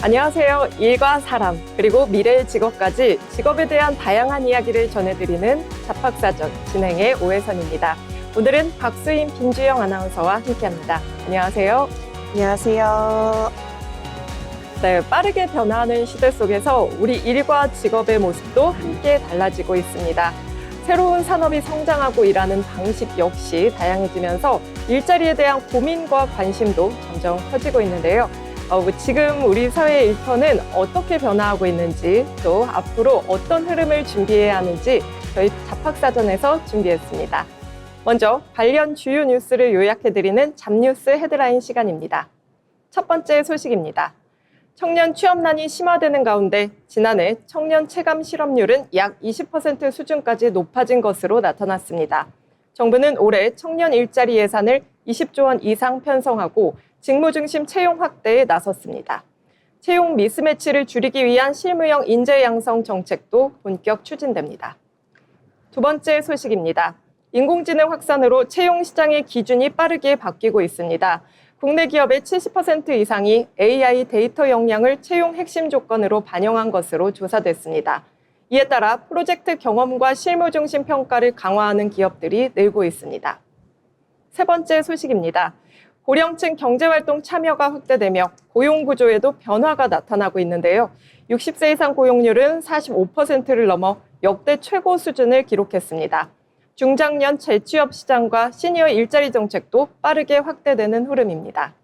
안녕하세요. 일과 사람, 그리고 미래의 직업까지 직업에 대한 다양한 이야기를 전해드리는 잡학사전 진행의 오혜선입니다. 오늘은 박수인 김주영 아나운서와 함께합니다. 안녕하세요. 안녕하세요. 네, 빠르게 변화하는 시대 속에서 우리 일과 직업의 모습도 함께 달라지고 있습니다. 새로운 산업이 성장하고 일하는 방식 역시 다양해지면서 일자리에 대한 고민과 관심도 점점 커지고 있는데요. 지금 우리 사회의 일터는 어떻게 변화하고 있는지, 또 앞으로 어떤 흐름을 준비해야 하는지 저희 잡학사전에서 준비했습니다. 먼저 관련 주요 뉴스를 요약해드리는 잡뉴스 헤드라인 시간입니다. 첫 번째 소식입니다. 청년 취업난이 심화되는 가운데 지난해 청년 체감 실업률은 약 20% 수준까지 높아진 것으로 나타났습니다. 정부는 올해 청년 일자리 예산을 20조 원 이상 편성하고 직무 중심 채용 확대에 나섰습니다. 채용 미스매치를 줄이기 위한 실무형 인재 양성 정책도 본격 추진됩니다. 두 번째 소식입니다. 인공지능 확산으로 채용 시장의 기준이 빠르게 바뀌고 있습니다. 국내 기업의 70% 이상이 AI 데이터 역량을 채용 핵심 조건으로 반영한 것으로 조사됐습니다. 이에 따라 프로젝트 경험과 실무 중심 평가를 강화하는 기업들이 늘고 있습니다. 세 번째 소식입니다. 고령층 경제활동 참여가 확대되며 고용 구조에도 변화가 나타나고 있는데요. 60세 이상 고용률은 45%를 넘어 역대 최고 수준을 기록했습니다. 중장년 재취업 시장과 시니어 일자리 정책도 빠르게 확대되는 흐름입니다.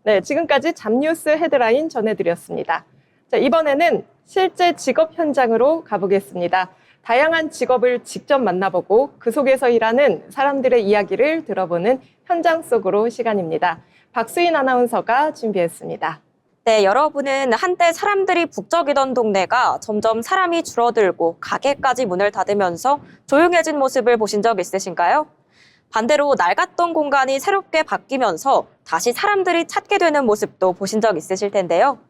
네, 지금까지 잡뉴스 헤드라인 전해드렸습니다. 자, 이번에는 실제 직업 현장으로 가보겠습니다. 다양한 직업을 직접 만나보고 그 속에서 일하는 사람들의 이야기를 들어보는 현장 속으로 시간입니다. 박수인 아나운서가 준비했습니다. 네, 여러분은 한때 사람들이 북적이던 동네가 점점 사람이 줄어들고 가게까지 문을 닫으면서 조용해진 모습을 보신 적 있으신가요? 반대로 낡았던 공간이 새롭게 바뀌면서 다시 사람들이 찾게 되는 모습도 보신 적 있으실 텐데요.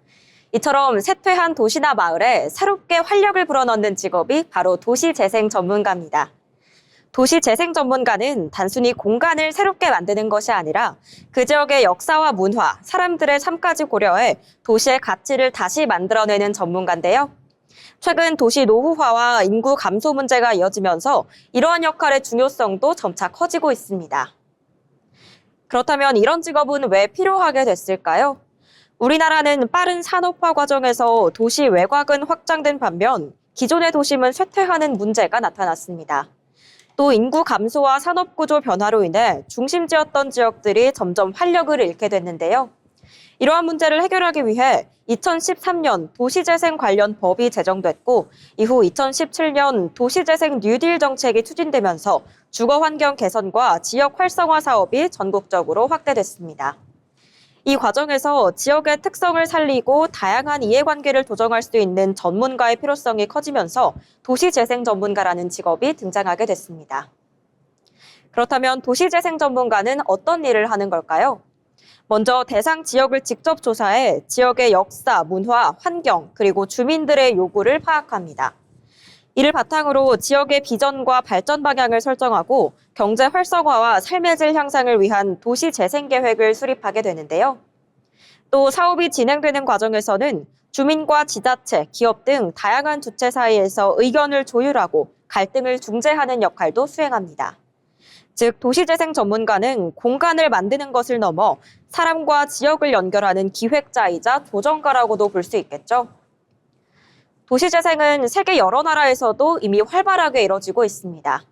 이처럼 쇠퇴한 도시나 마을에 새롭게 활력을 불어넣는 직업이 바로 도시재생 전문가입니다. 도시재생 전문가는 단순히 공간을 새롭게 만드는 것이 아니라 그 지역의 역사와 문화, 사람들의 삶까지 고려해 도시의 가치를 다시 만들어내는 전문가인데요. 최근 도시 노후화와 인구 감소 문제가 이어지면서 이러한 역할의 중요성도 점차 커지고 있습니다. 그렇다면 이런 직업은 왜 필요하게 됐을까요? 우리나라는 빠른 산업화 과정에서 도시 외곽은 확장된 반면 기존의 도심은 쇠퇴하는 문제가 나타났습니다. 또 인구 감소와 산업구조 변화로 인해 중심지였던 지역들이 점점 활력을 잃게 됐는데요. 이러한 문제를 해결하기 위해 2013년 도시재생 관련 법이 제정됐고 이후 2017년 도시재생 뉴딜 정책이 추진되면서 주거환경 개선과 지역 활성화 사업이 전국적으로 확대됐습니다. 이 과정에서 지역의 특성을 살리고 다양한 이해관계를 조정할 수 있는 전문가의 필요성이 커지면서 도시재생 전문가라는 직업이 등장하게 됐습니다. 그렇다면 도시재생 전문가는 어떤 일을 하는 걸까요? 먼저 대상 지역을 직접 조사해 지역의 역사, 문화, 환경, 그리고 주민들의 요구를 파악합니다. 이를 바탕으로 지역의 비전과 발전 방향을 설정하고 경제 활성화와 삶의 질 향상을 위한 도시 재생 계획을 수립하게 되는데요. 또 사업이 진행되는 과정에서는 주민과 지자체, 기업 등 다양한 주체 사이에서 의견을 조율하고 갈등을 중재하는 역할도 수행합니다. 즉, 도시재생 전문가는 공간을 만드는 것을 넘어 사람과 지역을 연결하는 기획자이자 조정가라고도 볼 수 있겠죠. 도시재생은 세계 여러 나라에서도 이미 활발하게 이뤄지고 있습니다.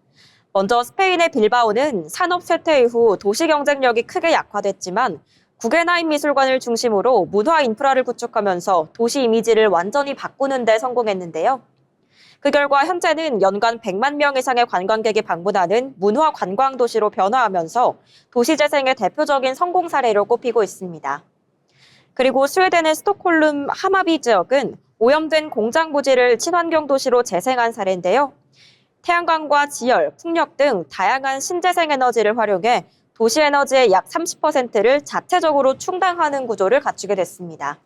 먼저 스페인의 빌바오는 산업 쇠퇴 이후 도시 경쟁력이 크게 약화됐지만 구겐하임 미술관을 중심으로 문화 인프라를 구축하면서 도시 이미지를 완전히 바꾸는 데 성공했는데요. 그 결과 현재는 연간 100만 명 이상의 관광객이 방문하는 문화 관광 도시로 변화하면서 도시재생의 대표적인 성공 사례로 꼽히고 있습니다. 그리고 스웨덴의 스톡홀름 하마비 지역은 오염된 공장 부지를 친환경 도시로 재생한 사례인데요. 태양광과 지열, 풍력 등 다양한 신재생 에너지를 활용해 도시 에너지의 약 30%를 자체적으로 충당하는 구조를 갖추게 됐습니다.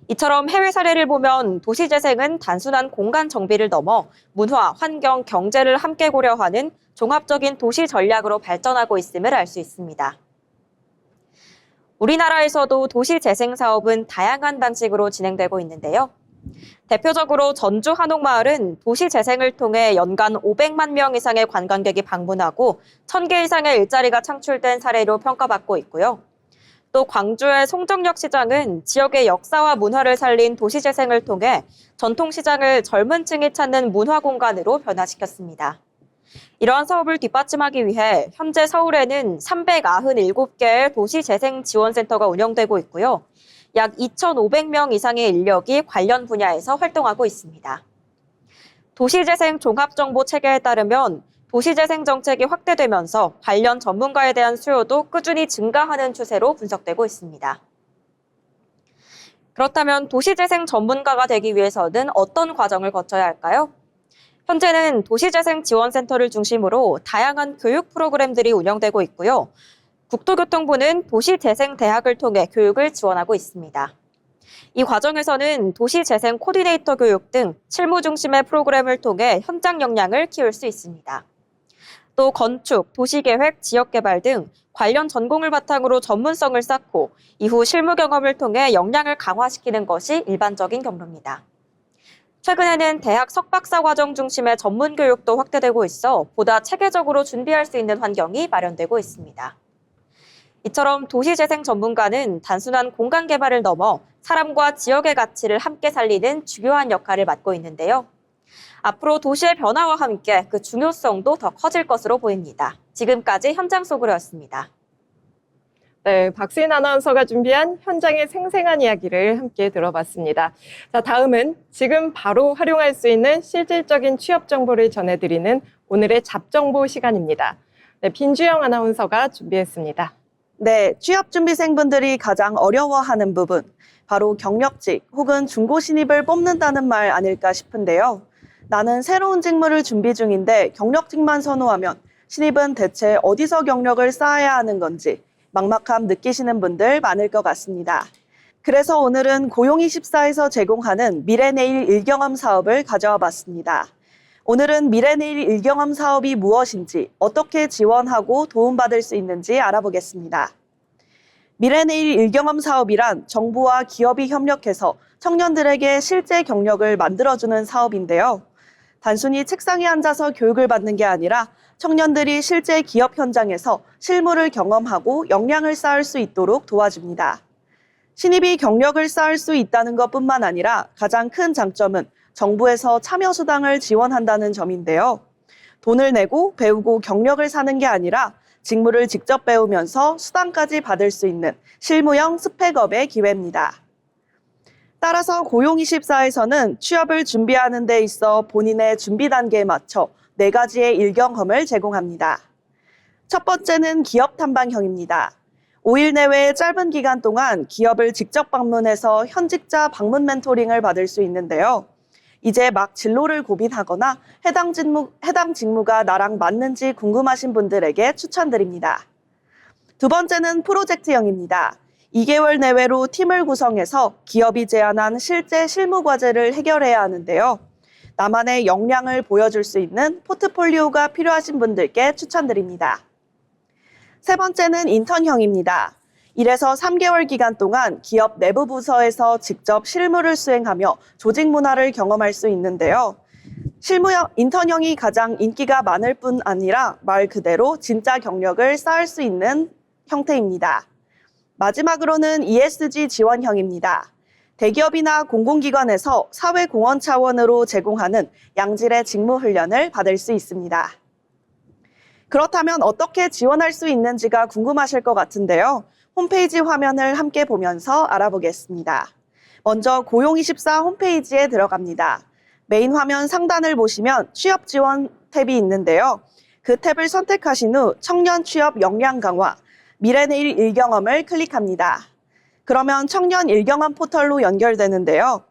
이처럼 해외 사례를 보면 도시재생은 단순한 공간 정비를 넘어 문화, 환경, 경제를 함께 고려하는 종합적인 도시 전략으로 발전하고 있음을 알 수 있습니다. 우리나라에서도 도시재생 사업은 다양한 방식으로 진행되고 있는데요. 대표적으로 전주 한옥마을은 도시재생을 통해 연간 500만 명 이상의 관광객이 방문하고 1000개 이상의 일자리가 창출된 사례로 평가받고 있고요. 또 광주의 송정역 시장은 지역의 역사와 문화를 살린 도시재생을 통해 전통시장을 젊은 층이 찾는 문화공간으로 변화시켰습니다. 이러한 사업을 뒷받침하기 위해 현재 서울에는 397개의 도시재생지원센터가 운영되고 있고요. 약 2,500명 이상의 인력이 관련 분야에서 활동하고 있습니다. 도시재생 종합정보체계에 따르면 도시재생 정책이 확대되면서 관련 전문가에 대한 수요도 꾸준히 증가하는 추세로 분석되고 있습니다. 그렇다면 도시재생 전문가가 되기 위해서는 어떤 과정을 거쳐야 할까요? 현재는 도시재생지원센터를 중심으로 다양한 교육 프로그램들이 운영되고 있고요. 국토교통부는 도시재생대학을 통해 교육을 지원하고 있습니다. 이 과정에서는 도시재생 코디네이터 교육 등 실무 중심의 프로그램을 통해 현장 역량을 키울 수 있습니다. 또 건축, 도시계획, 지역개발 등 관련 전공을 바탕으로 전문성을 쌓고 이후 실무 경험을 통해 역량을 강화시키는 것이 일반적인 경로입니다. 최근에는 대학 석박사 과정 중심의 전문 교육도 확대되고 있어 보다 체계적으로 준비할 수 있는 환경이 마련되고 있습니다. 이처럼 도시재생 전문가는 단순한 공간 개발을 넘어 사람과 지역의 가치를 함께 살리는 중요한 역할을 맡고 있는데요. 앞으로 도시의 변화와 함께 그 중요성도 더 커질 것으로 보입니다. 지금까지 현장 속으로였습니다. 네, 박수인 아나운서가 준비한 현장의 생생한 이야기를 함께 들어봤습니다. 자, 다음은 지금 바로 활용할 수 있는 실질적인 취업 정보를 전해드리는 오늘의 잡정보 시간입니다. 네, 빈주영 아나운서가 준비했습니다. 네, 취업준비생분들이 가장 어려워하는 부분, 바로 경력직 혹은 중고 신입을 뽑는다는 말 아닐까 싶은데요. 나는 새로운 직무를 준비 중인데 경력직만 선호하면 신입은 대체 어디서 경력을 쌓아야 하는 건지 막막함 느끼시는 분들 많을 것 같습니다. 그래서 오늘은 고용24에서 제공하는 미래내일 일경험 사업을 가져와 봤습니다. 오늘은 미래내일 일경험 사업이 무엇인지, 어떻게 지원하고 도움받을 수 있는지 알아보겠습니다. 미래내일 일경험 사업이란 정부와 기업이 협력해서 청년들에게 실제 경력을 만들어주는 사업인데요. 단순히 책상에 앉아서 교육을 받는 게 아니라 청년들이 실제 기업 현장에서 실무를 경험하고 역량을 쌓을 수 있도록 도와줍니다. 신입이 경력을 쌓을 수 있다는 것뿐만 아니라 가장 큰 장점은 정부에서 참여수당을 지원한다는 점인데요. 돈을 내고 배우고 경력을 사는 게 아니라 직무를 직접 배우면서 수당까지 받을 수 있는 실무형 스펙업의 기회입니다. 따라서 고용24에서는 취업을 준비하는 데 있어 본인의 준비 단계에 맞춰 4가지의 일경험을 제공합니다. 첫 번째는 기업 탐방형입니다. 5일 내외의 짧은 기간 동안 기업을 직접 방문해서 현직자 방문 멘토링을 받을 수 있는데요. 이제 막 진로를 고민하거나 해당 직무가 나랑 맞는지 궁금하신 분들에게 추천드립니다. 두 번째는 프로젝트형입니다. 2개월 내외로 팀을 구성해서 기업이 제안한 실제 실무 과제를 해결해야 하는데요. 나만의 역량을 보여줄 수 있는 포트폴리오가 필요하신 분들께 추천드립니다. 세 번째는 인턴형입니다. 1에서 3개월 기간 동안 기업 내부 부서에서 직접 실무를 수행하며 조직 문화를 경험할 수 있는데요. 인턴형이 가장 인기가 많을 뿐 아니라 말 그대로 진짜 경력을 쌓을 수 있는 형태입니다. 마지막으로는 ESG 지원형입니다. 대기업이나 공공기관에서 사회공헌 차원으로 제공하는 양질의 직무 훈련을 받을 수 있습니다. 그렇다면 어떻게 지원할 수 있는지가 궁금하실 것 같은데요. 홈페이지 화면을 함께 보면서 알아보겠습니다. 먼저 고용24 홈페이지에 들어갑니다. 메인 화면 상단을 보시면 취업 지원 탭이 있는데요. 그 탭을 선택하신 후 청년 취업 역량 강화, 미래내일 일경험을 클릭합니다. 그러면 청년 일경험 포털로 연결되는데요.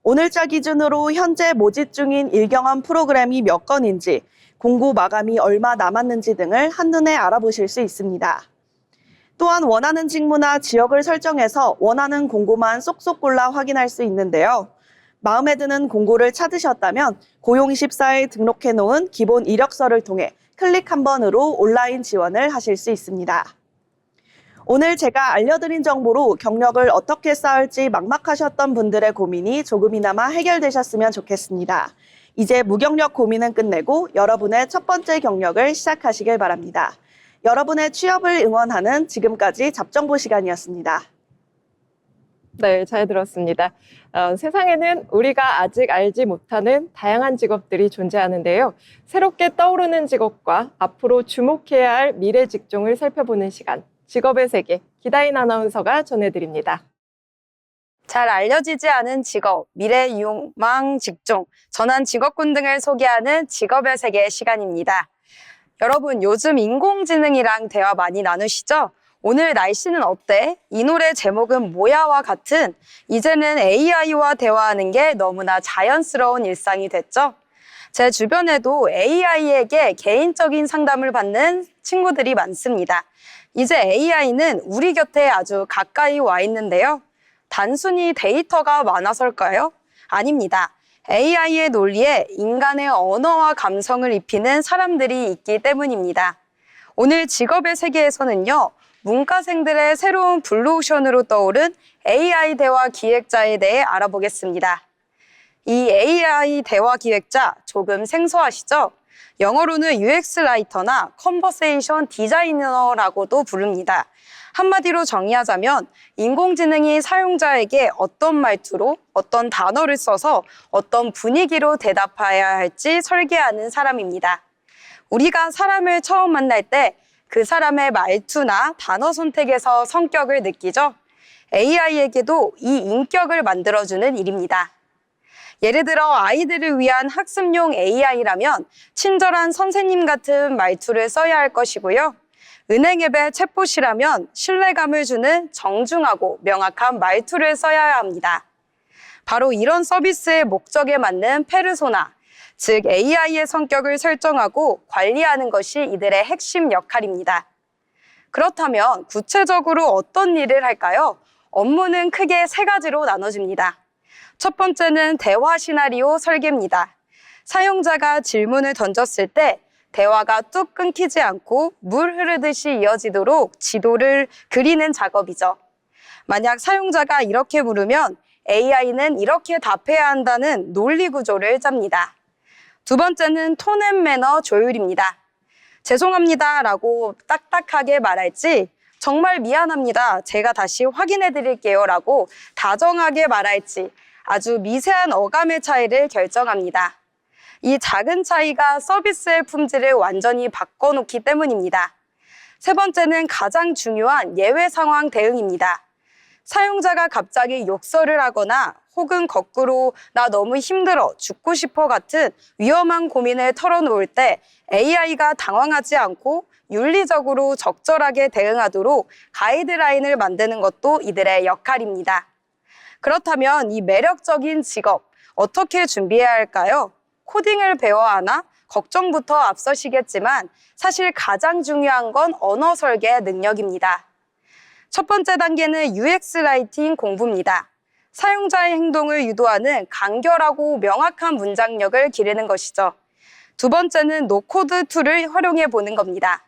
오늘자 기준으로 현재 모집 중인 일경험 프로그램이 몇 건인지, 공고 마감이 얼마 남았는지 등을 한눈에 알아보실 수 있습니다. 또한 원하는 직무나 지역을 설정해서 원하는 공고만 쏙쏙 골라 확인할 수 있는데요. 마음에 드는 공고를 찾으셨다면 고용24에 등록해 놓은 기본 이력서를 통해 클릭 한 번으로 온라인 지원을 하실 수 있습니다. 오늘 제가 알려드린 정보로 경력을 어떻게 쌓을지 막막하셨던 분들의 고민이 조금이나마 해결되셨으면 좋겠습니다. 이제 무경력 고민은 끝내고 여러분의 첫 번째 경력을 시작하시길 바랍니다. 여러분의 취업을 응원하는 지금까지 잡정보 시간이었습니다. 네, 잘 들었습니다. 세상에는 우리가 아직 알지 못하는 다양한 직업들이 존재하는데요. 새롭게 떠오르는 직업과 앞으로 주목해야 할 미래 직종을 살펴보는 시간, 직업의 세계, 기다인 아나운서가 전해드립니다. 잘 알려지지 않은 직업, 미래 유망 직종, 전환 직업군 등을 소개하는 직업의 세계 시간입니다. 여러분, 요즘 인공지능이랑 대화 많이 나누시죠? 오늘 날씨는 어때? 이 노래 제목은 뭐야와 같은 이제는 AI와 대화하는 게 너무나 자연스러운 일상이 됐죠? 제 주변에도 AI에게 개인적인 상담을 받는 친구들이 많습니다. 이제 AI는 우리 곁에 아주 가까이 와 있는데요. 단순히 데이터가 많아서일까요? 아닙니다. AI의 논리에 인간의 언어와 감성을 입히는 사람들이 있기 때문입니다. 오늘 직업의 세계에서는요, 문과생들의 새로운 블루오션으로 떠오른 AI 대화 기획자에 대해 알아보겠습니다. 이 AI 대화 기획자 조금 생소하시죠? 영어로는 UX 라이터나 컨버세이션 디자이너라고도 부릅니다. 한마디로 정의하자면 인공지능이 사용자에게 어떤 말투로 어떤 단어를 써서 어떤 분위기로 대답해야 할지 설계하는 사람입니다. 우리가 사람을 처음 만날 때 그 사람의 말투나 단어 선택에서 성격을 느끼죠. AI에게도 이 인격을 만들어주는 일입니다. 예를 들어 아이들을 위한 학습용 AI라면 친절한 선생님 같은 말투를 써야 할 것이고요. 은행 앱의 챗봇이라면 신뢰감을 주는 정중하고 명확한 말투를 써야 합니다. 바로 이런 서비스의 목적에 맞는 페르소나, 즉 AI의 성격을 설정하고 관리하는 것이 이들의 핵심 역할입니다. 그렇다면 구체적으로 어떤 일을 할까요? 업무는 크게 세 가지로 나눠집니다. 첫 번째는 대화 시나리오 설계입니다. 사용자가 질문을 던졌을 때 대화가 뚝 끊기지 않고 물 흐르듯이 이어지도록 지도를 그리는 작업이죠. 만약 사용자가 이렇게 물으면 AI는 이렇게 답해야 한다는 논리 구조를 짭니다. 두 번째는 톤 앤 매너 조율입니다. 죄송합니다 라고 딱딱하게 말할지 정말 미안합니다. 제가 다시 확인해 드릴게요 라고 다정하게 말할지 아주 미세한 어감의 차이를 결정합니다. 이 작은 차이가 서비스의 품질을 완전히 바꿔놓기 때문입니다. 세 번째는 가장 중요한 예외 상황 대응입니다. 사용자가 갑자기 욕설을 하거나 혹은 거꾸로 나 너무 힘들어 죽고 싶어 같은 위험한 고민을 털어놓을 때 AI가 당황하지 않고 윤리적으로 적절하게 대응하도록 가이드라인을 만드는 것도 이들의 역할입니다. 그렇다면 이 매력적인 직업 어떻게 준비해야 할까요? 코딩을 배워야 하나? 걱정부터 앞서시겠지만 사실 가장 중요한 건 언어 설계 능력입니다. 첫 번째 단계는 UX 라이팅 공부입니다. 사용자의 행동을 유도하는 간결하고 명확한 문장력을 기르는 것이죠. 두 번째는 노코드 툴을 활용해 보는 겁니다.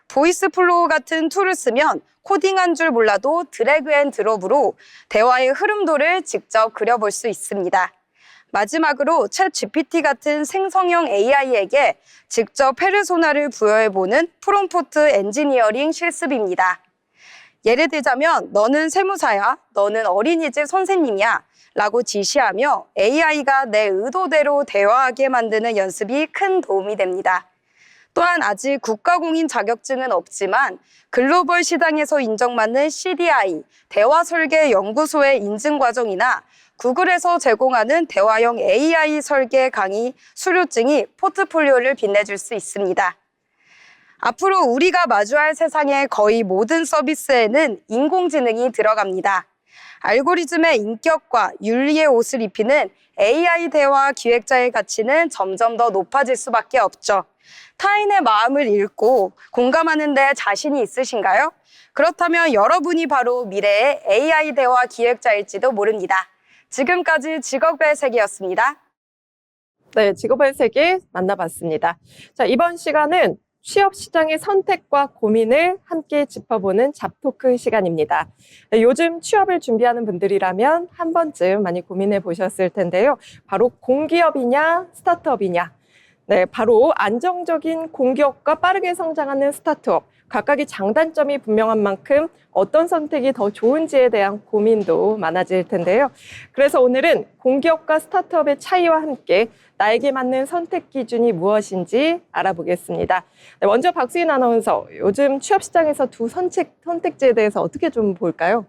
보이스 플로우 같은 툴을 쓰면 코딩한 줄 몰라도 드래그 앤 드롭으로 대화의 흐름도를 직접 그려볼 수 있습니다. 마지막으로 챗 GPT 같은 생성형 AI에게 직접 페르소나를 부여해보는 프롬프트 엔지니어링 실습입니다. 예를 들자면 너는 세무사야, 너는 어린이집 선생님이야 라고 지시하며 AI가 내 의도대로 대화하게 만드는 연습이 큰 도움이 됩니다. 또한 아직 국가공인 자격증은 없지만 글로벌 시장에서 인정받는 CDI, 대화설계연구소의 인증과정이나 구글에서 제공하는 대화형 AI 설계 강의 수료증이 포트폴리오를 빛내줄 수 있습니다. 앞으로 우리가 마주할 세상의 거의 모든 서비스에는 인공지능이 들어갑니다. 알고리즘의 인격과 윤리의 옷을 입히는 AI 대화 기획자의 가치는 점점 더 높아질 수밖에 없죠. 타인의 마음을 읽고 공감하는 데 자신이 있으신가요? 그렇다면 여러분이 바로 미래의 AI 대화 기획자일지도 모릅니다. 지금까지 직업의 세계였습니다. 네, 직업의 세계 만나봤습니다. 자, 이번 시간은 취업 시장의 선택과 고민을 함께 짚어보는 잡토크 시간입니다. 네, 요즘 취업을 준비하는 분들이라면 한 번쯤 많이 고민해 보셨을 텐데요. 바로 공기업이냐, 스타트업이냐. 네, 바로 안정적인 공기업과 빠르게 성장하는 스타트업. 각각의 장단점이 분명한 만큼 어떤 선택이 더 좋은지에 대한 고민도 많아질 텐데요. 그래서 오늘은 공기업과 스타트업의 차이와 함께 나에게 맞는 선택 기준이 무엇인지 알아보겠습니다. 네, 먼저 박수인 아나운서, 요즘 취업 시장에서 두 선택지에 대해서 어떻게 좀 볼까요?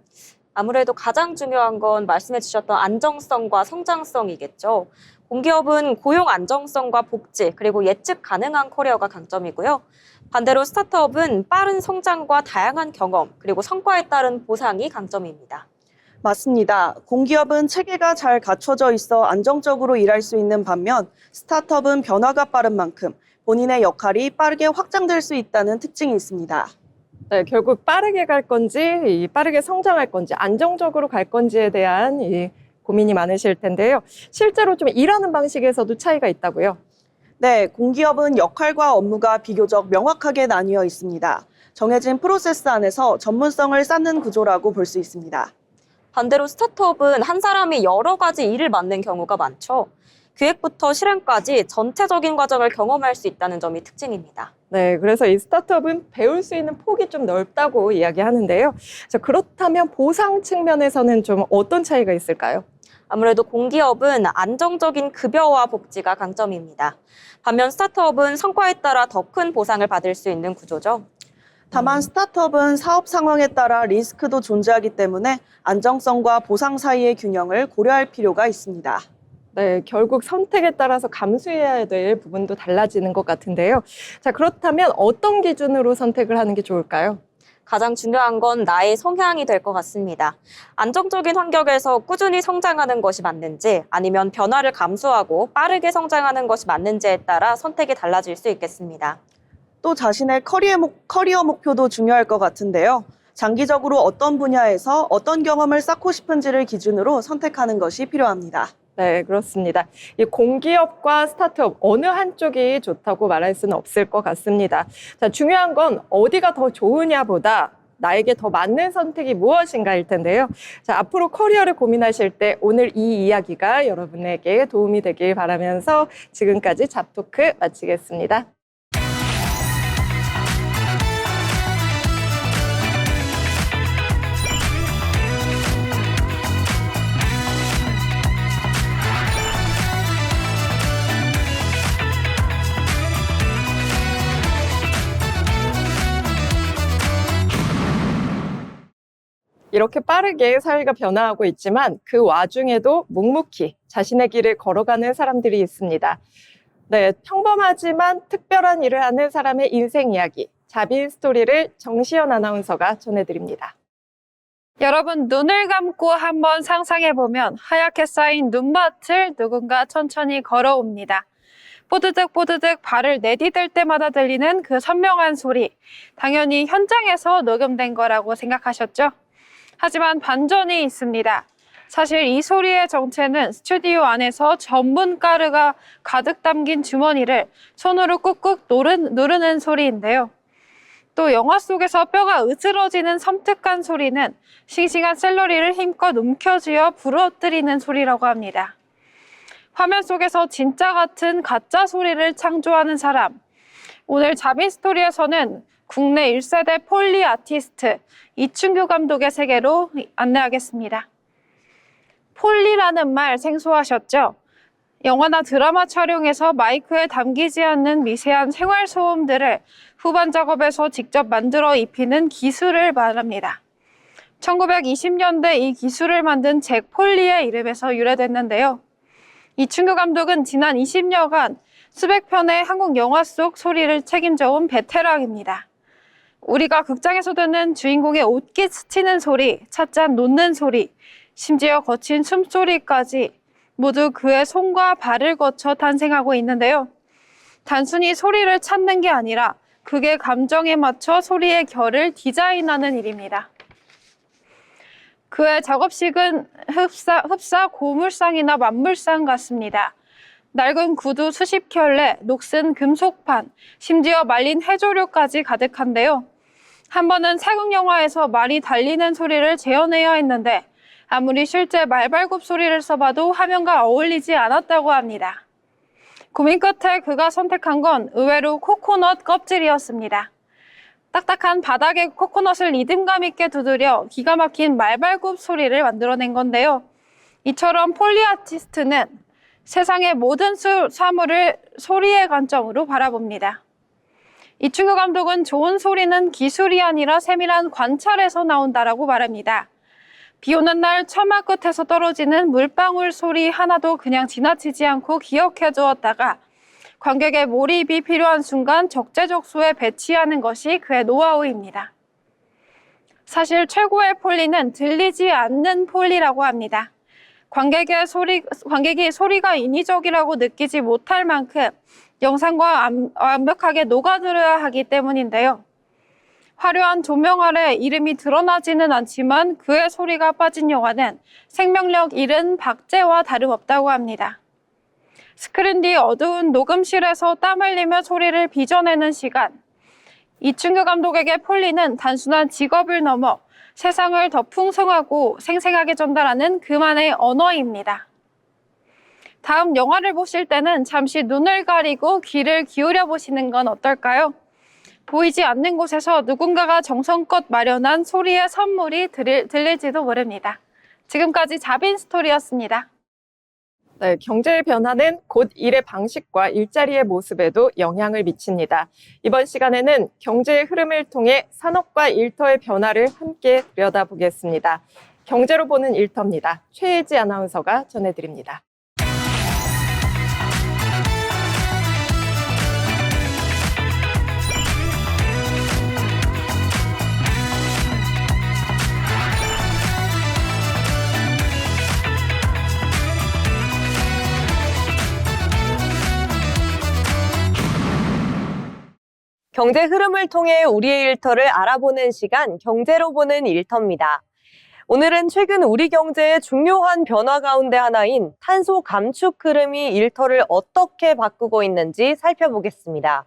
아무래도 가장 중요한 건 말씀해 주셨던 안정성과 성장성이겠죠. 공기업은 고용 안정성과 복지, 그리고 예측 가능한 커리어가 강점이고요. 반대로 스타트업은 빠른 성장과 다양한 경험, 그리고 성과에 따른 보상이 강점입니다. 맞습니다. 공기업은 체계가 잘 갖춰져 있어 안정적으로 일할 수 있는 반면 스타트업은 변화가 빠른 만큼 본인의 역할이 빠르게 확장될 수 있다는 특징이 있습니다. 네, 결국 빠르게 갈 건지, 빠르게 성장할 건지, 안정적으로 갈 건지에 대한 고민이 많으실 텐데요. 실제로 좀 일하는 방식에서도 차이가 있다고요? 네, 공기업은 역할과 업무가 비교적 명확하게 나뉘어 있습니다. 정해진 프로세스 안에서 전문성을 쌓는 구조라고 볼 수 있습니다. 반대로 스타트업은 한 사람이 여러 가지 일을 맡는 경우가 많죠. 기획부터 실행까지 전체적인 과정을 경험할 수 있다는 점이 특징입니다. 네, 그래서 이 스타트업은 배울 수 있는 폭이 좀 넓다고 이야기하는데요. 자, 그렇다면 보상 측면에서는 좀 어떤 차이가 있을까요? 아무래도 공기업은 안정적인 급여와 복지가 강점입니다. 반면 스타트업은 성과에 따라 더 큰 보상을 받을 수 있는 구조죠. 다만 스타트업은 사업 상황에 따라 리스크도 존재하기 때문에 안정성과 보상 사이의 균형을 고려할 필요가 있습니다. 네, 결국 선택에 따라서 감수해야 될 부분도 달라지는 것 같은데요. 자, 그렇다면 어떤 기준으로 선택을 하는 게 좋을까요? 가장 중요한 건 나의 성향이 될 것 같습니다. 안정적인 환경에서 꾸준히 성장하는 것이 맞는지 아니면 변화를 감수하고 빠르게 성장하는 것이 맞는지에 따라 선택이 달라질 수 있겠습니다. 또 자신의 커리어 목표도 중요할 것 같은데요. 장기적으로 어떤 분야에서 어떤 경험을 쌓고 싶은지를 기준으로 선택하는 것이 필요합니다. 네, 그렇습니다. 이 공기업과 스타트업 어느 한쪽이 좋다고 말할 수는 없을 것 같습니다. 자, 중요한 건 어디가 더 좋으냐보다 나에게 더 맞는 선택이 무엇인가일 텐데요. 자, 앞으로 커리어를 고민하실 때 오늘 이 이야기가 여러분에게 도움이 되길 바라면서 지금까지 잡토크 마치겠습니다. 이렇게 빠르게 사회가 변화하고 있지만 그 와중에도 묵묵히 자신의 길을 걸어가는 사람들이 있습니다. 네, 평범하지만 특별한 일을 하는 사람의 인생 이야기, 자빈 스토리를 정시연 아나운서가 전해드립니다. 여러분, 눈을 감고 한번 상상해보면 하얗게 쌓인 눈밭을 누군가 천천히 걸어옵니다. 뽀드득 뽀드득 발을 내디딜 때마다 들리는 그 선명한 소리. 당연히 현장에서 녹음된 거라고 생각하셨죠? 하지만 반전이 있습니다. 사실 이 소리의 정체는 스튜디오 안에서 전문가루가 가득 담긴 주머니를 손으로 꾹꾹 누르는 소리인데요. 또 영화 속에서 뼈가 으스러지는 섬뜩한 소리는 싱싱한 샐러리를 힘껏 움켜쥐어 부러뜨리는 소리라고 합니다. 화면 속에서 진짜 같은 가짜 소리를 창조하는 사람. 오늘 자빈 스토리에서는 국내 1세대 폴리 아티스트 이춘규 감독의 세계로 안내하겠습니다. 폴리라는 말 생소하셨죠? 영화나 드라마 촬영에서 마이크에 담기지 않는 미세한 생활 소음들을 후반 작업에서 직접 만들어 입히는 기술을 말합니다. 1920년대 이 기술을 만든 잭 폴리의 이름에서 유래됐는데요. 이춘규 감독은 지난 20여간 수백 편의 한국 영화 속 소리를 책임져온 베테랑입니다. 우리가 극장에서 듣는 주인공의 옷깃 스치는 소리, 찻잔 놓는 소리, 심지어 거친 숨소리까지 모두 그의 손과 발을 거쳐 탄생하고 있는데요. 단순히 소리를 찾는 게 아니라 극의 감정에 맞춰 소리의 결을 디자인하는 일입니다. 그의 작업식은 흡사, 고물상이나 만물상 같습니다. 낡은 구두 수십 켤레, 녹슨 금속판, 심지어 말린 해조류까지 가득한데요. 한 번은 사극 영화에서 말이 달리는 소리를 재현해야 했는데 아무리 실제 말발굽 소리를 써봐도 화면과 어울리지 않았다고 합니다. 고민 끝에 그가 선택한 건 의외로 코코넛 껍질이었습니다. 딱딱한 바닥에 코코넛을 리듬감 있게 두드려 기가 막힌 말발굽 소리를 만들어낸 건데요. 이처럼 폴리 아티스트는 세상의 모든 사물을 소리의 관점으로 바라봅니다. 이충규 감독은 좋은 소리는 기술이 아니라 세밀한 관찰에서 나온다라고 말합니다. 비 오는 날 처마 끝에서 떨어지는 물방울 소리 하나도 그냥 지나치지 않고 기억해 두었다가 관객의 몰입이 필요한 순간 적재적소에 배치하는 것이 그의 노하우입니다. 사실 최고의 폴리는 들리지 않는 폴리라고 합니다. 관객이 소리가 인위적이라고 느끼지 못할 만큼 영상과 완벽하게 녹아들어야 하기 때문인데요. 화려한 조명 아래 이름이 드러나지는 않지만 그의 소리가 빠진 영화는 생명력 잃은 박제와 다름없다고 합니다. 스크린 뒤 어두운 녹음실에서 땀 흘리며 소리를 빚어내는 시간. 이충규 감독에게 폴리는 단순한 직업을 넘어 세상을 더 풍성하고 생생하게 전달하는 그만의 언어입니다. 다음 영화를 보실 때는 잠시 눈을 가리고 귀를 기울여 보시는 건 어떨까요? 보이지 않는 곳에서 누군가가 정성껏 마련한 소리의 선물이 들릴지도 모릅니다. 지금까지 자빈 스토리였습니다. 네, 경제의 변화는 곧 일의 방식과 일자리의 모습에도 영향을 미칩니다. 이번 시간에는 경제의 흐름을 통해 산업과 일터의 변화를 함께 들여다보겠습니다. 경제로 보는 일터입니다. 최혜지 아나운서가 전해드립니다. 경제 흐름을 통해 우리의 일터를 알아보는 시간, 경제로 보는 일터입니다. 오늘은 최근 우리 경제의 중요한 변화 가운데 하나인 탄소 감축 흐름이 일터를 어떻게 바꾸고 있는지 살펴보겠습니다.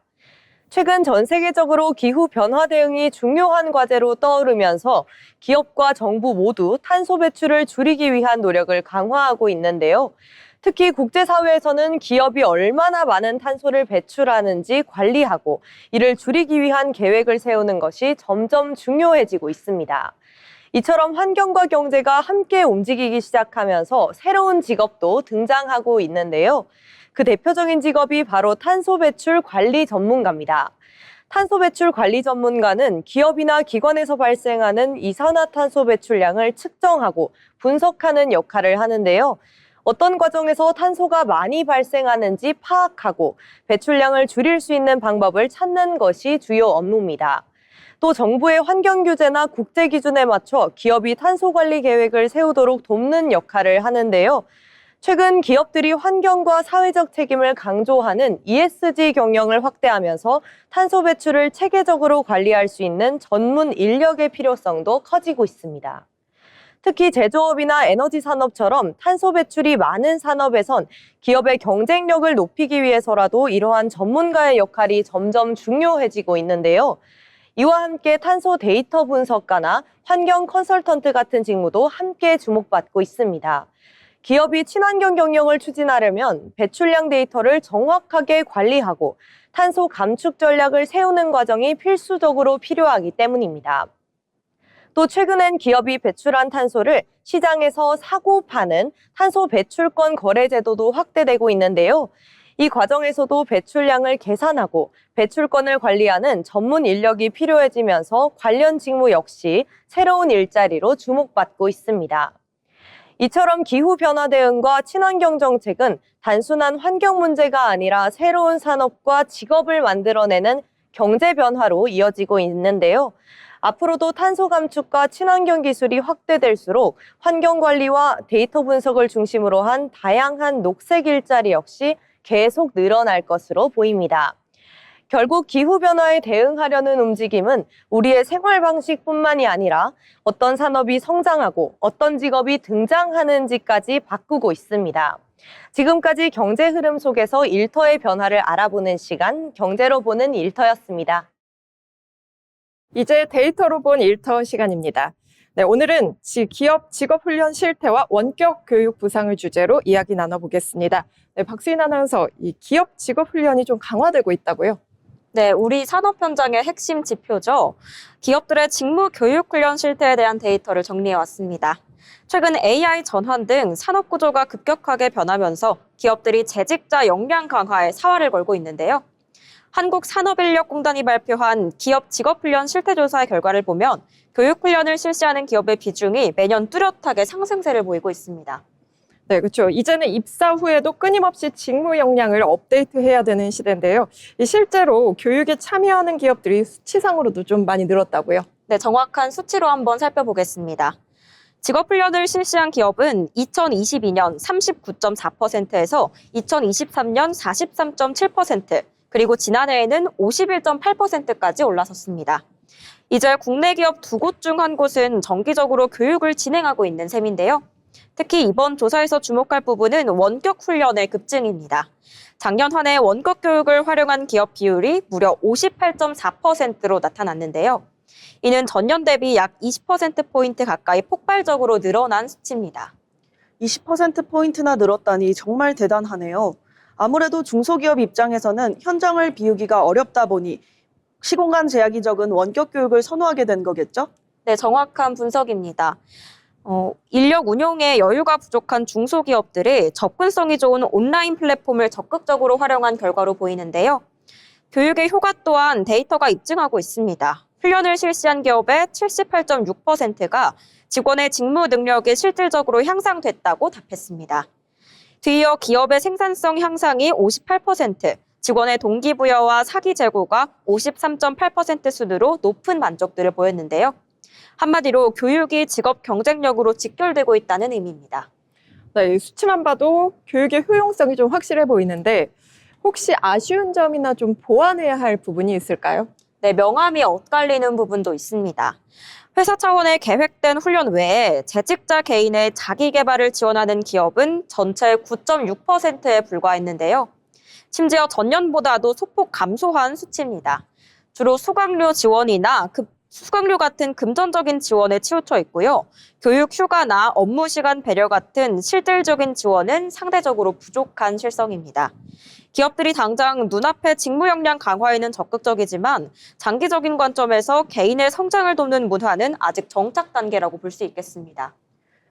최근 전 세계적으로 기후 변화 대응이 중요한 과제로 떠오르면서 기업과 정부 모두 탄소 배출을 줄이기 위한 노력을 강화하고 있는데요. 특히 국제사회에서는 기업이 얼마나 많은 탄소를 배출하는지 관리하고 이를 줄이기 위한 계획을 세우는 것이 점점 중요해지고 있습니다. 이처럼 환경과 경제가 함께 움직이기 시작하면서 새로운 직업도 등장하고 있는데요. 그 대표적인 직업이 바로 탄소 배출 관리 전문가입니다. 탄소 배출 관리 전문가는 기업이나 기관에서 발생하는 이산화탄소 배출량을 측정하고 분석하는 역할을 하는데요. 어떤 과정에서 탄소가 많이 발생하는지 파악하고 배출량을 줄일 수 있는 방법을 찾는 것이 주요 업무입니다. 또 정부의 환경 규제나 국제 기준에 맞춰 기업이 탄소 관리 계획을 세우도록 돕는 역할을 하는데요. 최근 기업들이 환경과 사회적 책임을 강조하는 ESG 경영을 확대하면서 탄소 배출을 체계적으로 관리할 수 있는 전문 인력의 필요성도 커지고 있습니다. 특히 제조업이나 에너지 산업처럼 탄소 배출이 많은 산업에선 기업의 경쟁력을 높이기 위해서라도 이러한 전문가의 역할이 점점 중요해지고 있는데요. 이와 함께 탄소 데이터 분석가나 환경 컨설턴트 같은 직무도 함께 주목받고 있습니다. 기업이 친환경 경영을 추진하려면 배출량 데이터를 정확하게 관리하고 탄소 감축 전략을 세우는 과정이 필수적으로 필요하기 때문입니다. 또 최근엔 기업이 배출한 탄소를 시장에서 사고 파는 탄소 배출권 거래 제도도 확대되고 있는데요. 이 과정에서도 배출량을 계산하고 배출권을 관리하는 전문 인력이 필요해지면서 관련 직무 역시 새로운 일자리로 주목받고 있습니다. 이처럼 기후변화 대응과 친환경 정책은 단순한 환경 문제가 아니라 새로운 산업과 직업을 만들어내는 경제 변화로 이어지고 있는데요. 앞으로도 탄소 감축과 친환경 기술이 확대될수록 환경 관리와 데이터 분석을 중심으로 한 다양한 녹색 일자리 역시 계속 늘어날 것으로 보입니다. 결국 기후변화에 대응하려는 움직임은 우리의 생활 방식뿐만이 아니라 어떤 산업이 성장하고 어떤 직업이 등장하는지까지 바꾸고 있습니다. 지금까지 경제 흐름 속에서 일터의 변화를 알아보는 시간, 경제로 보는 일터였습니다. 이제 데이터로 본 일터 시간입니다. 네, 오늘은 기업 직업훈련 실태와 원격 교육 부상을 주제로 이야기 나눠보겠습니다. 네, 박수인 아나운서, 이 기업 직업훈련이 좀 강화되고 있다고요? 네, 우리 산업 현장의 핵심 지표죠. 기업들의 직무 교육 훈련 실태에 대한 데이터를 정리해 왔습니다. 최근 AI 전환 등 산업 구조가 급격하게 변하면서 기업들이 재직자 역량 강화에 사활을 걸고 있는데요. 한국산업인력공단이 발표한 기업 직업훈련 실태조사의 결과를 보면 교육훈련을 실시하는 기업의 비중이 매년 뚜렷하게 상승세를 보이고 있습니다. 네, 그렇죠. 이제는 입사 후에도 끊임없이 직무 역량을 업데이트해야 되는 시대인데요. 실제로 교육에 참여하는 기업들이 수치상으로도 좀 많이 늘었다고요? 네, 정확한 수치로 한번 살펴보겠습니다. 직업훈련을 실시한 기업은 2022년 39.4%에서 2023년 43.7%, 그리고 지난해에는 51.8%까지 올라섰습니다. 이제 국내 기업 2곳 중 한 곳은 정기적으로 교육을 진행하고 있는 셈인데요. 특히 이번 조사에서 주목할 부분은 원격 훈련의 급증입니다. 작년 한 해 원격 교육을 활용한 기업 비율이 무려 58.4%로 나타났는데요. 이는 전년 대비 약 20%포인트 가까이 폭발적으로 늘어난 수치입니다. 20%포인트나 늘었다니 정말 대단하네요. 아무래도 중소기업 입장에서는 현장을 비우기가 어렵다 보니 시공간 제약이 적은 원격 교육을 선호하게 된 거겠죠? 네, 정확한 분석입니다. 인력 운용에 여유가 부족한 중소기업들이 접근성이 좋은 온라인 플랫폼을 적극적으로 활용한 결과로 보이는데요. 교육의 효과 또한 데이터가 입증하고 있습니다. 훈련을 실시한 기업의 78.6%가 직원의 직무 능력이 실질적으로 향상됐다고 답했습니다. 뒤이어 기업의 생산성 향상이 58%, 직원의 동기부여와 사기 재고가 53.8% 순으로 높은 만족도를 보였는데요. 한마디로 교육이 직업 경쟁력으로 직결되고 있다는 의미입니다. 네, 이 수치만 봐도 교육의 효용성이 좀 확실해 보이는데 혹시 아쉬운 점이나 좀 보완해야 할 부분이 있을까요? 네, 명암이 엇갈리는 부분도 있습니다. 회사 차원의 계획된 훈련 외에 재직자 개인의 자기 개발을 지원하는 기업은 전체의 9.6%에 불과했는데요. 심지어 전년보다도 소폭 감소한 수치입니다. 주로 수강료 지원이나 수강료 같은 금전적인 지원에 치우쳐 있고요. 교육 휴가나 업무 시간 배려 같은 실질적인 지원은 상대적으로 부족한 실성입니다. 기업들이 당장 눈앞의 직무 역량 강화에는 적극적이지만 장기적인 관점에서 개인의 성장을 돕는 문화는 아직 정착 단계라고 볼 수 있겠습니다.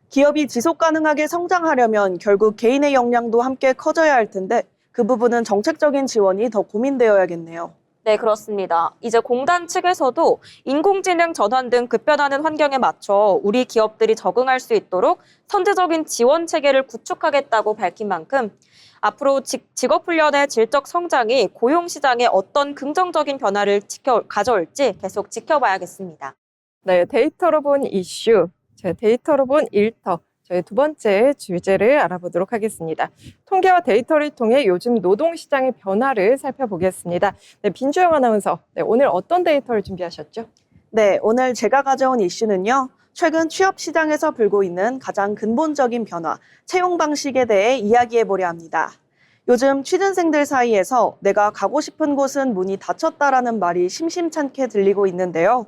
기업이 지속 가능하게 성장하려면 결국 개인의 역량도 함께 커져야 할 텐데 그 부분은 정책적인 지원이 더 고민되어야겠네요. 네, 그렇습니다. 이제 공단 측에서도 인공지능 전환 등 급변하는 환경에 맞춰 우리 기업들이 적응할 수 있도록 선제적인 지원 체계를 구축하겠다고 밝힌 만큼 앞으로 직업훈련의 질적 성장이 고용시장에 어떤 긍정적인 변화를 가져올지 계속 지켜봐야겠습니다. 네, 데이터로 본 이슈, 데이터로 본 일터, 저희 두 번째 주제를 알아보도록 하겠습니다. 통계와 데이터를 통해 요즘 노동시장의 변화를 살펴보겠습니다. 네, 빈주영 아나운서, 네, 오늘 어떤 데이터를 준비하셨죠? 네, 오늘 제가 가져온 이슈는요. 최근 취업 시장에서 불고 있는 가장 근본적인 변화, 채용 방식에 대해 이야기해 보려 합니다. 요즘 취준생들 사이에서 내가 가고 싶은 곳은 문이 닫혔다라는 말이 심심찮게 들리고 있는데요.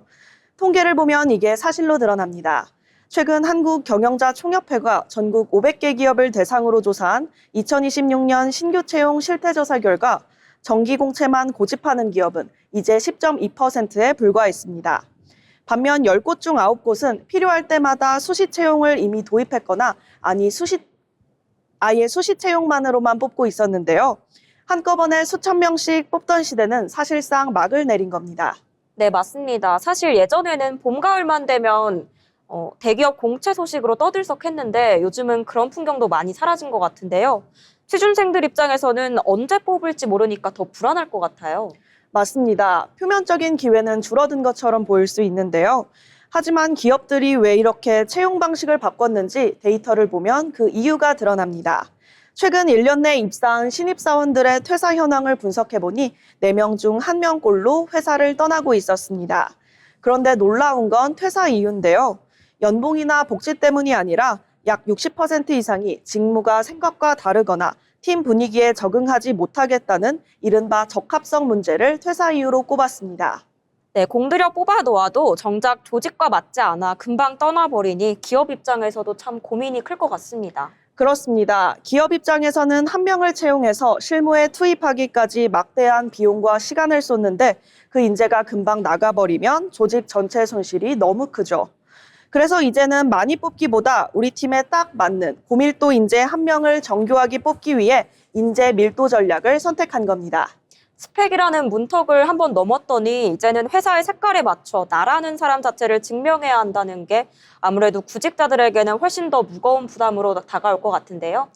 통계를 보면 이게 사실로 드러납니다. 최근 한국경영자총협회가 전국 500개 기업을 대상으로 조사한 2026년 신규 채용 실태조사 결과 정기공채만 고집하는 기업은 이제 10.2%에 불과했습니다. 반면 10곳 중 9곳은 필요할 때마다 수시 채용을 이미 도입했거나 아예 수시 채용만으로만 뽑고 있었는데요. 한꺼번에 수천 명씩 뽑던 시대는 사실상 막을 내린 겁니다. 네, 맞습니다. 사실 예전에는 봄, 가을만 되면 대기업 공채 소식으로 떠들썩했는데 요즘은 그런 풍경도 많이 사라진 것 같은데요. 취준생들 입장에서는 언제 뽑을지 모르니까 더 불안할 것 같아요. 맞습니다. 표면적인 기회는 줄어든 것처럼 보일 수 있는데요. 하지만 기업들이 왜 이렇게 채용 방식을 바꿨는지 데이터를 보면 그 이유가 드러납니다. 최근 1년 내 입사한 신입사원들의 퇴사 현황을 분석해보니 4명 중 1명꼴로 회사를 떠나고 있었습니다. 그런데 놀라운 건 퇴사 이유인데요. 연봉이나 복지 때문이 아니라 약 60% 이상이 직무가 생각과 다르거나 팀 분위기에 적응하지 못하겠다는 이른바 적합성 문제를 퇴사 이유로 꼽았습니다. 네, 공들여 뽑아 놓아도 정작 조직과 맞지 않아 금방 떠나버리니 기업 입장에서도 참 고민이 클 것 같습니다. 그렇습니다. 기업 입장에서는 한 명을 채용해서 실무에 투입하기까지 막대한 비용과 시간을 쏟는데 그 인재가 금방 나가버리면 조직 전체 손실이 너무 크죠. 그래서 이제는 많이 뽑기보다 우리 팀에 딱 맞는 고밀도 인재 한 명을 정교하게 뽑기 위해 인재 밀도 전략을 선택한 겁니다. 스펙이라는 문턱을 한번 넘었더니 이제는 회사의 색깔에 맞춰 나라는 사람 자체를 증명해야 한다는 게 아무래도 구직자들에게는 훨씬 더 무거운 부담으로 다가올 것 같은데요.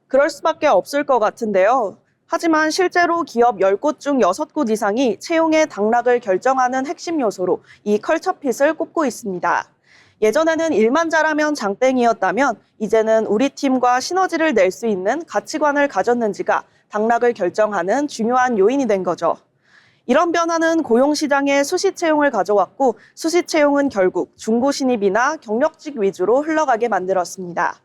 그럴 수밖에 없을 것 같은데요. 하지만 실제로 기업 10곳 중 6곳 이상이 채용의 당락을 결정하는 핵심 요소로 이 컬처핏을 꼽고 있습니다. 예전에는 일만 잘하면 장땡이었다면 이제는 우리 팀과 시너지를 낼 수 있는 가치관을 가졌는지가 당락을 결정하는 중요한 요인이 된 거죠. 이런 변화는 고용시장에 수시 채용을 가져왔고 수시 채용은 결국 중고 신입이나 경력직 위주로 흘러가게 만들었습니다.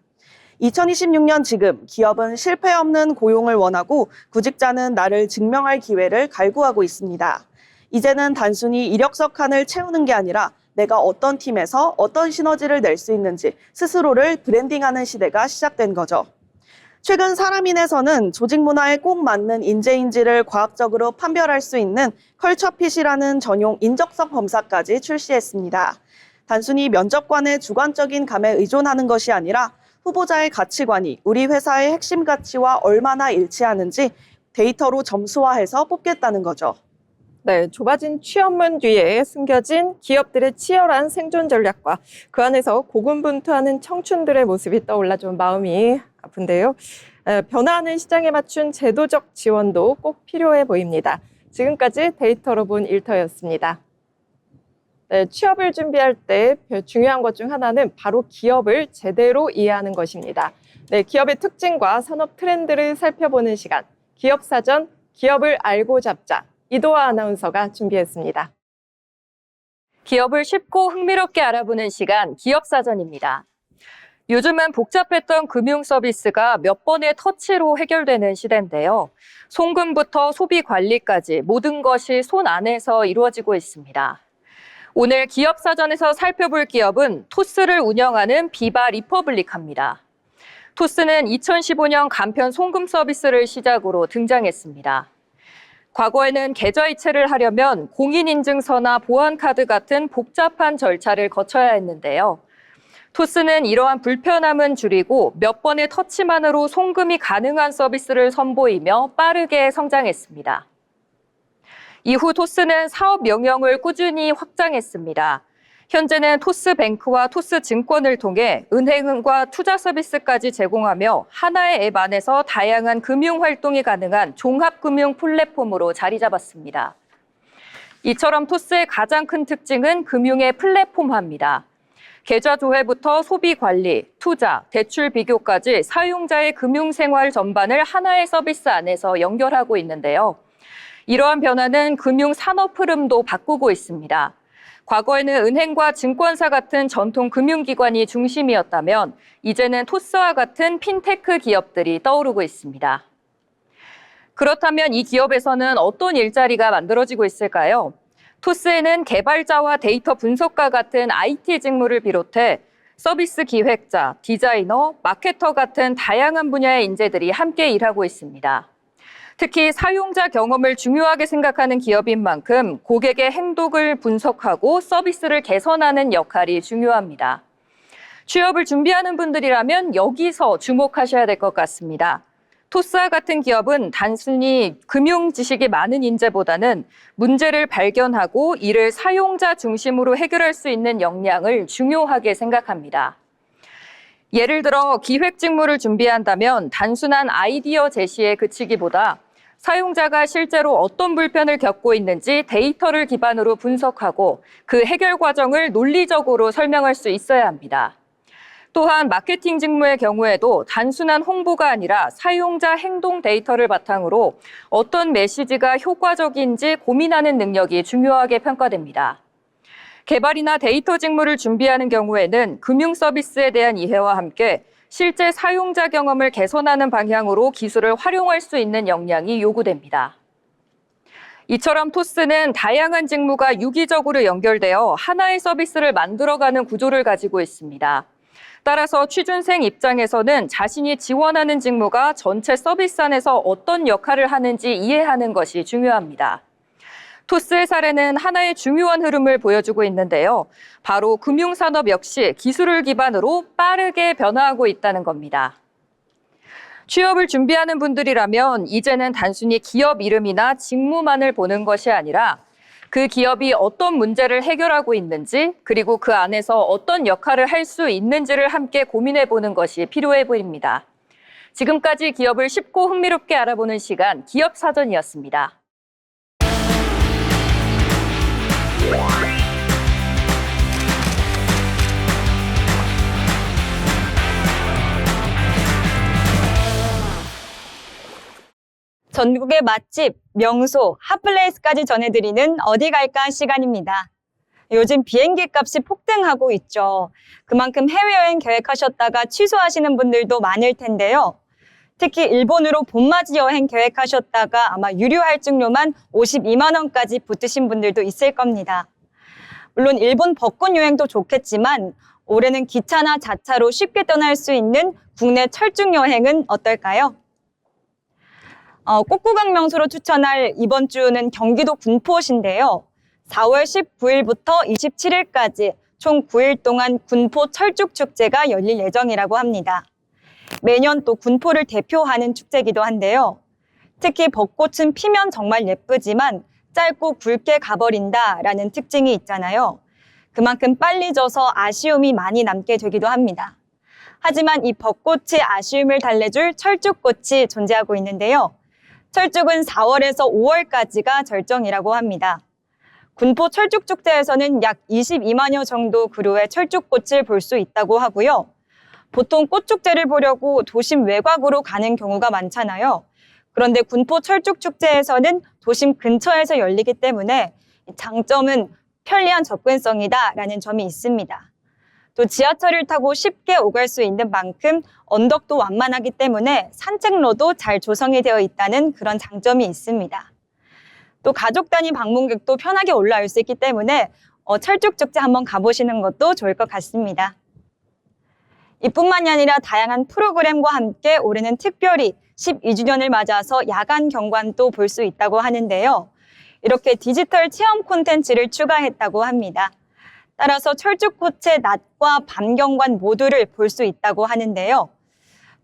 2026년 지금 기업은 실패 없는 고용을 원하고 구직자는 나를 증명할 기회를 갈구하고 있습니다. 이제는 단순히 이력서 칸을 채우는 게 아니라 내가 어떤 팀에서 어떤 시너지를 낼 수 있는지 스스로를 브랜딩하는 시대가 시작된 거죠. 최근 사람인에서는 조직 문화에 꼭 맞는 인재인지를 과학적으로 판별할 수 있는 컬처핏이라는 전용 인적성 검사까지 출시했습니다. 단순히 면접관의 주관적인 감에 의존하는 것이 아니라 후보자의 가치관이 우리 회사의 핵심 가치와 얼마나 일치하는지 데이터로 점수화해서 뽑겠다는 거죠. 네, 좁아진 취업문 뒤에 숨겨진 기업들의 치열한 생존 전략과 그 안에서 고군분투하는 청춘들의 모습이 떠올라 좀 마음이 아픈데요. 변화하는 시장에 맞춘 제도적 지원도 꼭 필요해 보입니다. 지금까지 데이터로 본 일터였습니다. 네, 취업을 준비할 때 중요한 것 중 하나는 바로 기업을 제대로 이해하는 것입니다. 네, 기업의 특징과 산업 트렌드를 살펴보는 시간, 기업사전, 기업을 알고 잡자. 이도아 아나운서가 준비했습니다. 기업을 쉽고 흥미롭게 알아보는 시간, 기업사전입니다. 요즘은 복잡했던 금융 서비스가 몇 번의 터치로 해결되는 시대인데요. 송금부터 소비 관리까지 모든 것이 손 안에서 이루어지고 있습니다. 오늘 기업사전에서 살펴볼 기업은 토스를 운영하는 비바 리퍼블릭합니다. 토스는 2015년 간편 송금 서비스를 시작으로 등장했습니다. 과거에는 계좌이체를 하려면 공인인증서나 보안카드 같은 복잡한 절차를 거쳐야 했는데요. 토스는 이러한 불편함은 줄이고 몇 번의 터치만으로 송금이 가능한 서비스를 선보이며 빠르게 성장했습니다. 이후 토스는 사업 명령을 꾸준히 확장했습니다. 현재는 토스뱅크와 토스증권을 통해 은행과 투자 서비스까지 제공하며 하나의 앱 안에서 다양한 금융 활동이 가능한 종합금융 플랫폼으로 자리 잡았습니다. 이처럼 토스의 가장 큰 특징은 금융의 플랫폼화입니다. 계좌 조회부터 소비 관리, 투자, 대출 비교까지 사용자의 금융 생활 전반을 하나의 서비스 안에서 연결하고 있는데요. 이러한 변화는 금융 산업 흐름도 바꾸고 있습니다. 과거에는 은행과 증권사 같은 전통 금융기관이 중심이었다면 이제는 토스와 같은 핀테크 기업들이 떠오르고 있습니다. 그렇다면 이 기업에서는 어떤 일자리가 만들어지고 있을까요? 토스에는 개발자와 데이터 분석가 같은 IT 직무를 비롯해 서비스 기획자, 디자이너, 마케터 같은 다양한 분야의 인재들이 함께 일하고 있습니다. 특히 사용자 경험을 중요하게 생각하는 기업인 만큼 고객의 행동을 분석하고 서비스를 개선하는 역할이 중요합니다. 취업을 준비하는 분들이라면 여기서 주목하셔야 될 것 같습니다. 토스와 같은 기업은 단순히 금융 지식이 많은 인재보다는 문제를 발견하고 이를 사용자 중심으로 해결할 수 있는 역량을 중요하게 생각합니다. 예를 들어 기획 직무를 준비한다면 단순한 아이디어 제시에 그치기보다 사용자가 실제로 어떤 불편을 겪고 있는지 데이터를 기반으로 분석하고 그 해결 과정을 논리적으로 설명할 수 있어야 합니다. 또한 마케팅 직무의 경우에도 단순한 홍보가 아니라 사용자 행동 데이터를 바탕으로 어떤 메시지가 효과적인지 고민하는 능력이 중요하게 평가됩니다. 개발이나 데이터 직무를 준비하는 경우에는 금융 서비스에 대한 이해와 함께 실제 사용자 경험을 개선하는 방향으로 기술을 활용할 수 있는 역량이 요구됩니다. 이처럼 토스는 다양한 직무가 유기적으로 연결되어 하나의 서비스를 만들어가는 구조를 가지고 있습니다. 따라서 취준생 입장에서는 자신이 지원하는 직무가 전체 서비스 안에서 어떤 역할을 하는지 이해하는 것이 중요합니다. 토스의 사례는 하나의 중요한 흐름을 보여주고 있는데요. 바로 금융산업 역시 기술을 기반으로 빠르게 변화하고 있다는 겁니다. 취업을 준비하는 분들이라면 이제는 단순히 기업 이름이나 직무만을 보는 것이 아니라 그 기업이 어떤 문제를 해결하고 있는지, 그리고 그 안에서 어떤 역할을 할 수 있는지를 함께 고민해 보는 것이 필요해 보입니다. 지금까지 기업을 쉽고 흥미롭게 알아보는 시간, 기업사전이었습니다. 전국의 맛집, 명소, 핫플레이스까지 전해드리는 어디 갈까 시간입니다. 요즘 비행기 값이 폭등하고 있죠. 그만큼 해외여행 계획하셨다가 취소하시는 분들도 많을 텐데요. 특히 일본으로 봄맞이 여행 계획하셨다가 아마 유류 할증료만 52만 원까지 붙으신 분들도 있을 겁니다. 물론 일본 벚꽃 여행도 좋겠지만 올해는 기차나 자차로 쉽게 떠날 수 있는 국내 철쭉 여행은 어떨까요? 꽃구경 명소로 추천할 이번 주는 경기도 군포시인데요. 4월 19일부터 27일까지 총 9일 동안 군포 철쭉축제가 열릴 예정이라고 합니다. 매년 또 군포를 대표하는 축제이기도 한데요. 특히 벚꽃은 피면 정말 예쁘지만 짧고 굵게 가버린다라는 특징이 있잖아요. 그만큼 빨리 져서 아쉬움이 많이 남게 되기도 합니다. 하지만 이 벚꽃의 아쉬움을 달래줄 철쭉꽃이 존재하고 있는데요. 철쭉은 4월에서 5월까지가 절정이라고 합니다. 군포 철쭉축제에서는 약 22만여 정도 그루의 철쭉꽃을 볼 수 있다고 하고요. 보통 꽃축제를 보려고 도심 외곽으로 가는 경우가 많잖아요. 그런데 군포 철쭉축제에서는 도심 근처에서 열리기 때문에 장점은 편리한 접근성이다라는 점이 있습니다. 또 지하철을 타고 쉽게 오갈 수 있는 만큼 언덕도 완만하기 때문에 산책로도 잘 조성이 되어 있다는 그런 장점이 있습니다. 또 가족 단위 방문객도 편하게 올라올 수 있기 때문에 철쭉축제 한번 가보시는 것도 좋을 것 같습니다. 이뿐만이 아니라 다양한 프로그램과 함께 올해는 특별히 12주년을 맞아서 야간 경관도 볼 수 있다고 하는데요. 이렇게 디지털 체험 콘텐츠를 추가했다고 합니다. 따라서 철쭉꽃의 낮과 밤 경관 모두를 볼 수 있다고 하는데요.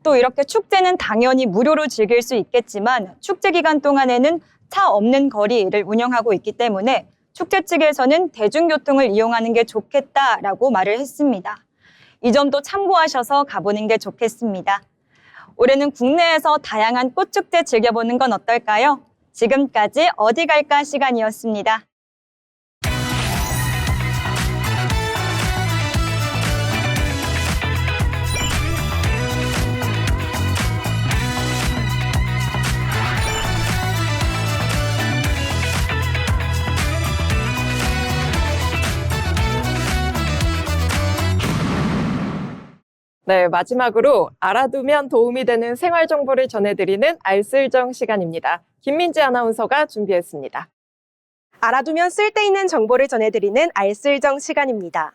또 이렇게 축제는 당연히 무료로 즐길 수 있겠지만 축제 기간 동안에는 차 없는 거리를 운영하고 있기 때문에 축제 측에서는 대중교통을 이용하는 게 좋겠다라고 말을 했습니다. 이 점도 참고하셔서 가보는 게 좋겠습니다. 올해는 국내에서 다양한 꽃축제 즐겨보는 건 어떨까요? 지금까지 어디 갈까 시간이었습니다. 네, 마지막으로 알아두면 도움이 되는 생활 정보를 전해드리는 알쓸정 시간입니다. 김민지 아나운서가 준비했습니다. 알아두면 쓸데있는 정보를 전해드리는 알쓸정 시간입니다.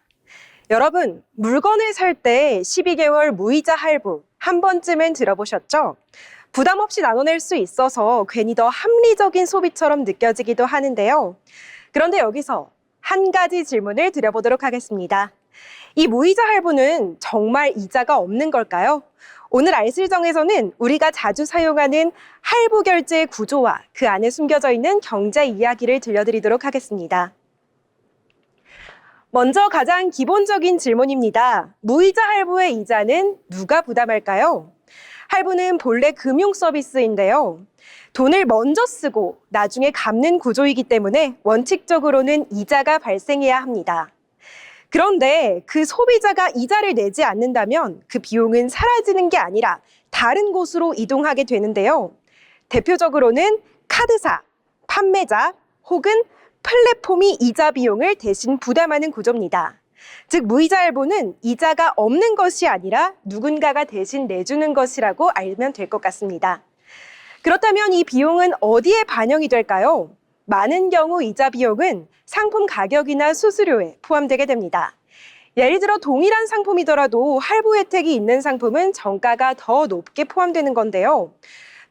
여러분, 물건을 살 때 12개월 무이자 할부 한 번쯤은 들어보셨죠? 부담 없이 나눠낼 수 있어서 괜히 더 합리적인 소비처럼 느껴지기도 하는데요. 그런데 여기서 한 가지 질문을 드려보도록 하겠습니다. 이 무이자 할부는 정말 이자가 없는 걸까요? 오늘 알쓸정에서는 우리가 자주 사용하는 할부 결제 구조와 그 안에 숨겨져 있는 경제 이야기를 들려드리도록 하겠습니다. 먼저 가장 기본적인 질문입니다. 무이자 할부의 이자는 누가 부담할까요? 할부는 본래 금융 서비스인데요. 돈을 먼저 쓰고 나중에 갚는 구조이기 때문에 원칙적으로는 이자가 발생해야 합니다. 그런데 그 소비자가 이자를 내지 않는다면 그 비용은 사라지는 게 아니라 다른 곳으로 이동하게 되는데요. 대표적으로는 카드사, 판매자 혹은 플랫폼이 이자 비용을 대신 부담하는 구조입니다. 즉 무이자 할부는 이자가 없는 것이 아니라 누군가가 대신 내주는 것이라고 알면 될 것 같습니다. 그렇다면 이 비용은 어디에 반영이 될까요? 많은 경우 이자 비용은 상품 가격이나 수수료에 포함되게 됩니다. 예를 들어 동일한 상품이더라도 할부 혜택이 있는 상품은 정가가 더 높게 포함되는 건데요.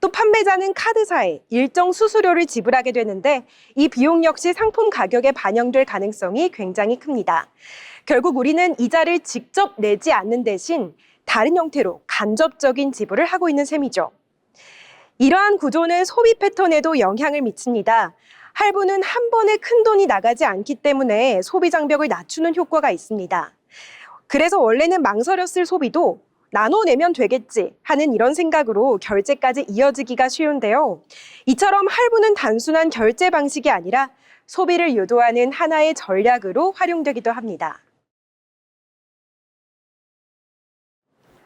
또 판매자는 카드사에 일정 수수료를 지불하게 되는데 이 비용 역시 상품 가격에 반영될 가능성이 굉장히 큽니다. 결국 우리는 이자를 직접 내지 않는 대신 다른 형태로 간접적인 지불을 하고 있는 셈이죠. 이러한 구조는 소비 패턴에도 영향을 미칩니다. 할부는 한 번에 큰 돈이 나가지 않기 때문에 소비 장벽을 낮추는 효과가 있습니다. 그래서 원래는 망설였을 소비도 나눠내면 되겠지 하는 이런 생각으로 결제까지 이어지기가 쉬운데요. 이처럼 할부는 단순한 결제 방식이 아니라 소비를 유도하는 하나의 전략으로 활용되기도 합니다.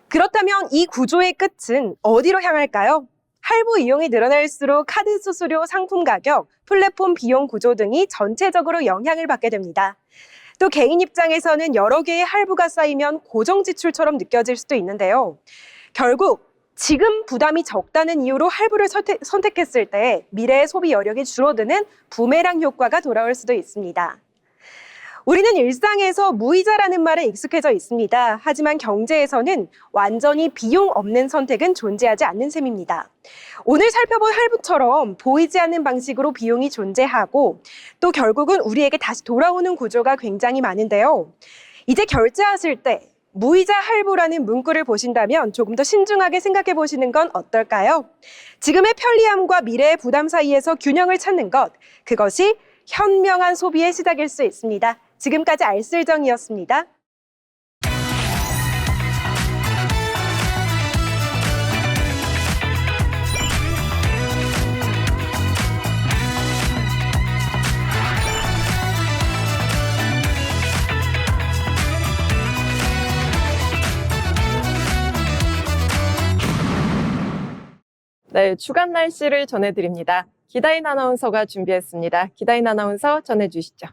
그렇다면 이 구조의 끝은 어디로 향할까요? 할부 이용이 늘어날수록 카드 수수료, 상품 가격, 플랫폼 비용 구조 등이 전체적으로 영향을 받게 됩니다. 또 개인 입장에서는 여러 개의 할부가 쌓이면 고정 지출처럼 느껴질 수도 있는데요. 결국 지금 부담이 적다는 이유로 할부를 선택했을 때 미래의 소비 여력이 줄어드는 부메랑 효과가 돌아올 수도 있습니다. 우리는 일상에서 무이자라는 말에 익숙해져 있습니다. 하지만 경제에서는 완전히 비용 없는 선택은 존재하지 않는 셈입니다. 오늘 살펴본 할부처럼 보이지 않는 방식으로 비용이 존재하고 또 결국은 우리에게 다시 돌아오는 구조가 굉장히 많은데요. 이제 결제하실 때 무이자 할부라는 문구를 보신다면 조금 더 신중하게 생각해 보시는 건 어떨까요? 지금의 편리함과 미래의 부담 사이에서 균형을 찾는 것, 그것이 현명한 소비의 시작일 수 있습니다. 지금까지 알쓸정이었습니다. 네, 주간 날씨를 전해드립니다. 기다인 아나운서가 준비했습니다. 기다인 아나운서 전해주시죠.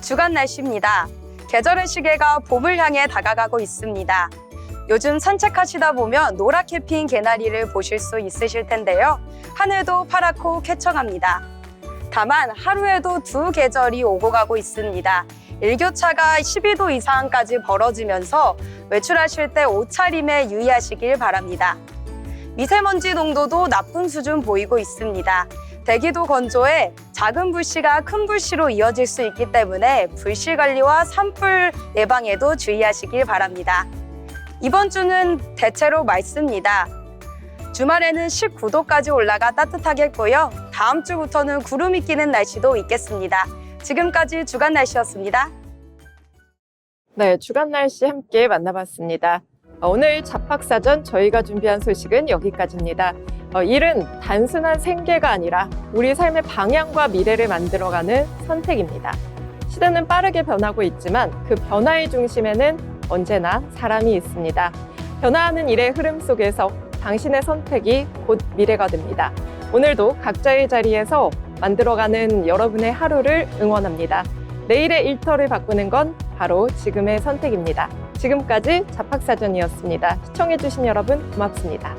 주간 날씨입니다. 계절의 시계가 봄을 향해 다가가고 있습니다. 요즘 산책하시다 보면 노랗게 핀 개나리를 보실 수 있으실 텐데요. 하늘도 파랗고 쾌청합니다. 다만 하루에도 두 계절이 오고 가고 있습니다. 일교차가 12도 이상까지 벌어지면서 외출하실 때 옷차림에 유의하시길 바랍니다. 미세먼지 농도도 나쁜 수준 보이고 있습니다. 대기도 건조해 작은 불씨가 큰 불씨로 이어질 수 있기 때문에 불씨 관리와 산불 예방에도 주의하시길 바랍니다. 이번 주는 대체로 맑습니다. 주말에는 19도까지 올라가 따뜻하겠고요. 다음 주부터는 구름이 끼는 날씨도 있겠습니다. 지금까지 주간 날씨였습니다. 네, 주간 날씨 함께 만나봤습니다. 오늘 잡학사전 저희가 준비한 소식은 여기까지입니다. 일은 단순한 생계가 아니라 우리 삶의 방향과 미래를 만들어가는 선택입니다. 시대는 빠르게 변하고 있지만 그 변화의 중심에는 언제나 사람이 있습니다. 변화하는 일의 흐름 속에서 당신의 선택이 곧 미래가 됩니다. 오늘도 각자의 자리에서 만들어가는 여러분의 하루를 응원합니다. 내일의 일터를 바꾸는 건 바로 지금의 선택입니다. 지금까지 잡학사전이었습니다. 시청해주신 여러분 고맙습니다.